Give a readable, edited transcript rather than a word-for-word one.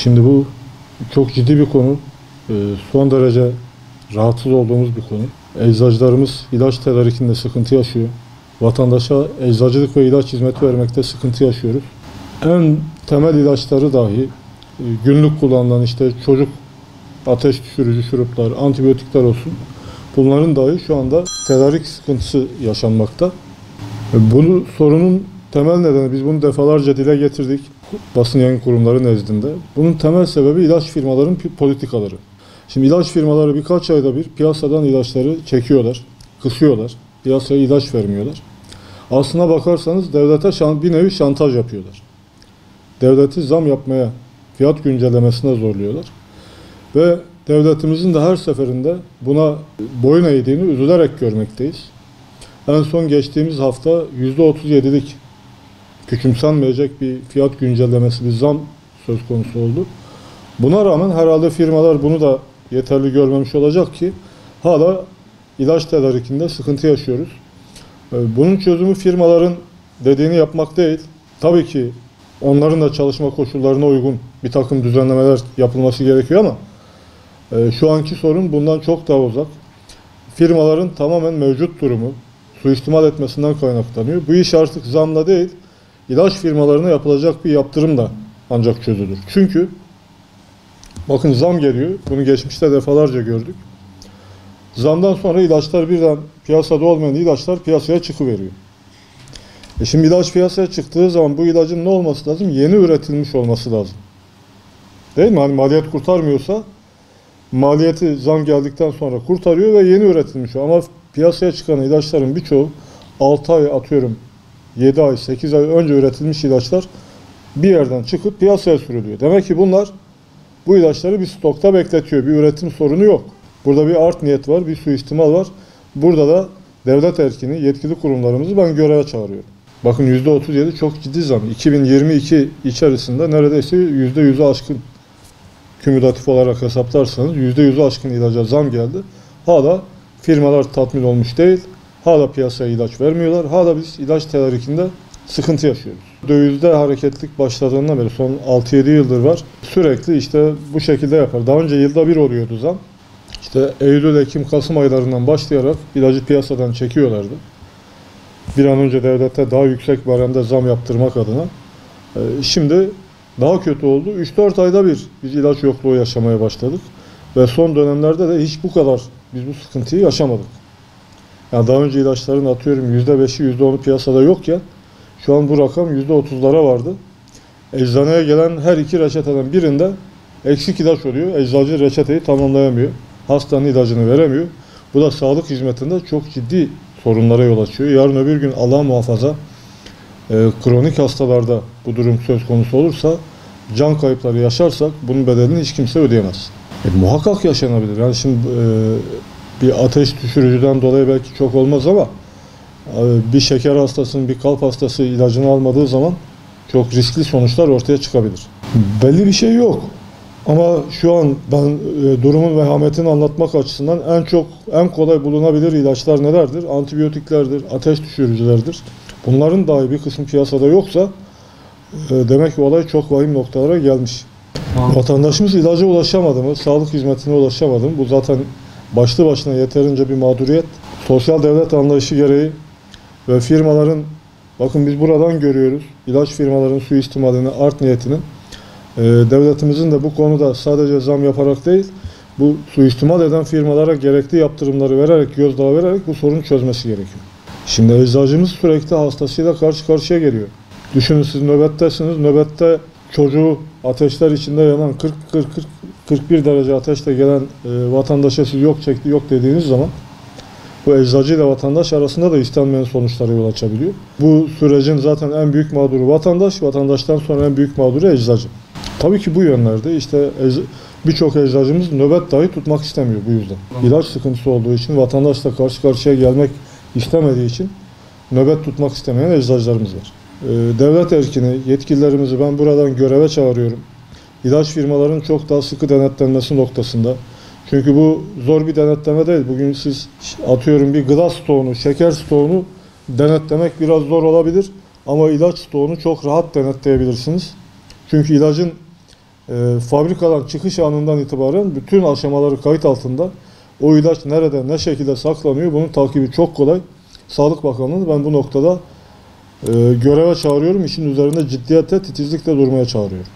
Şimdi bu çok ciddi bir konu. Son derece rahatsız olduğumuz bir konu. Eczacılarımız ilaç tedarikinde sıkıntı yaşıyor. Vatandaşa eczacılık ve ilaç hizmeti vermekte sıkıntı yaşıyoruz. En temel ilaçları dahi günlük kullanılan işte çocuk ateş düşürücü şuruplar, antibiyotikler olsun. Bunların dahi şu anda tedarik sıkıntısı yaşanmakta. Bu sorunun temel nedeni, biz bunu defalarca dile getirdik basın yayın kurumları nezdinde. Bunun temel sebebi ilaç firmaların politikaları. Şimdi ilaç firmaları birkaç ayda bir piyasadan ilaçları çekiyorlar, kısıyorlar, piyasaya ilaç vermiyorlar. Aslına bakarsanız devlete bir nevi şantaj yapıyorlar. Devleti zam yapmaya, fiyat güncellemesine zorluyorlar. Ve devletimizin de her seferinde buna boyun eğdiğini üzülerek görmekteyiz. En son geçtiğimiz hafta %37'lik küçümsenmeyecek bir fiyat güncellemesi, bir zam söz konusu oldu. Buna rağmen herhalde firmalar bunu da yeterli görmemiş olacak ki hala ilaç tedarikinde sıkıntı yaşıyoruz. Bunun çözümü firmaların dediğini yapmak değil. Tabii ki onların da çalışma koşullarına uygun bir takım düzenlemeler yapılması gerekiyor ama şu anki sorun bundan çok daha uzak. Firmaların tamamen mevcut durumu suistimal etmesinden kaynaklanıyor. Bu iş artık zamla değil, ilaç firmalarına yapılacak bir yaptırımla ancak çözülür. Çünkü bakın zam geliyor. Bunu geçmişte defalarca gördük. Zamdan sonra ilaçlar birden piyasada olmayan ilaçlar piyasaya çıkıveriyor. Şimdi ilaç piyasaya çıktığı zaman bu ilacın ne olması lazım? Yeni üretilmiş olması lazım. Değil mi? Hani maliyet kurtarmıyorsa maliyeti zam geldikten sonra kurtarıyor ve yeni üretilmiş. Ama piyasaya çıkan ilaçların birçoğu 6 ay atıyorum 7 ay 8 ay önce üretilmiş ilaçlar bir yerden çıkıp piyasaya sürülüyor. Demek ki bunlar bu ilaçları bir stokta bekletiyor. Bir üretim sorunu yok. Burada bir art niyet var, bir suistimal var. Burada da devlet erkini, yetkili kurumlarımızı ben göreve çağırıyorum. Bakın %37 çok ciddi zam. 2022 içerisinde neredeyse %100'ü aşkın, kümülatif olarak hesaplarsanız %100'ü aşkın ilaca zam geldi. Hala firmalar tatmin olmuş değil. Hala piyasaya ilaç vermiyorlar. Hala biz ilaç tedarikinde sıkıntı yaşıyoruz. Dövizde hareketlilik başladığından beri son 6-7 yıldır var. Sürekli işte bu şekilde yapar. Daha önce yılda bir oluyordu zam. İşte Eylül, Ekim, Kasım aylarından başlayarak ilacı piyasadan çekiyorlardı. Bir an önce devlete daha yüksek baremde zam yaptırmak adına. Şimdi daha kötü oldu. 3-4 ayda bir biz ilaç yokluğu yaşamaya başladık. Ve son dönemlerde de hiç bu kadar biz bu sıkıntıyı yaşamadık. Yani daha önce ilaçların atıyorum %5'i %10'u piyasada yokken şu an bu rakam %30'lara vardı. Eczaneye gelen her 2 reçeteden birinde eksik ilaç oluyor. Eczacı reçeteyi tamamlayamıyor. Hastanın ilacını veremiyor. Bu da sağlık hizmetinde çok ciddi sorunlara yol açıyor. Yarın öbür gün Allah muhafaza kronik hastalarda bu durum söz konusu olursa, can kayıpları yaşarsak bunun bedelini hiç kimse ödeyemez. Muhakkak yaşanabilir. Yani şimdi bir ateş düşürücüden dolayı belki çok olmaz ama bir şeker hastasının, bir kalp hastası ilacını almadığı zaman çok riskli sonuçlar ortaya çıkabilir. Belli bir şey yok. Ama şu an ben durumun vehametini anlatmak açısından en kolay bulunabilir ilaçlar nelerdir? Antibiyotiklerdir, ateş düşürücülerdir. Bunların dahi bir kısmı piyasada yoksa demek ki olay çok vahim noktalara gelmiş. Vatandaşımız ilaca ulaşamadı mı, sağlık hizmetine ulaşamadı mı? Bu zaten başlı başına yeterince bir mağduriyet. Sosyal devlet anlayışı gereği ve firmaların, bakın biz buradan görüyoruz, ilaç firmaların suistimalini, art niyetini. Devletimizin de bu konuda sadece zam yaparak değil, bu suistimal eden firmalara gerekli yaptırımları vererek, gözdağı vererek bu sorunu çözmesi gerekiyor. Şimdi eczacımız sürekli hastasıyla karşı karşıya geliyor. Düşünün, siz nöbettesiniz, nöbette çocuğu ateşler içinde yanan 41 derece ateşle gelen vatandaşa siz yok çekti, yok dediğiniz zaman bu eczacı ile vatandaş arasında da istenmeyen sonuçlara yol açabiliyor. Bu sürecin zaten en büyük mağduru vatandaş, vatandaştan sonra en büyük mağduru eczacı. Tabii ki bu yönlerde işte birçok eczacımız nöbet dahi tutmak istemiyor bu yüzden. İlaç sıkıntısı olduğu için, vatandaşla karşı karşıya gelmek istemediği için nöbet tutmak istemeyen eczacılarımız var. Devlet erkini, yetkililerimizi ben buradan göreve çağırıyorum. İlaç firmalarının çok daha sıkı denetlenmesi noktasında. Çünkü bu zor bir denetleme değil. Bugün siz atıyorum bir gıda stoğunu, şeker stoğunu denetlemek biraz zor olabilir. Ama ilaç stoğunu çok rahat denetleyebilirsiniz. Çünkü ilacın Fabrikadan çıkış anından itibaren bütün aşamaları kayıt altında. O ilaç nerede, ne şekilde saklanıyor, bunun takibi çok kolay. Sağlık Bakanlığı'nı ben bu noktada göreve çağırıyorum. İşin üzerinde ciddiyetle, titizlikle durmaya çağırıyorum.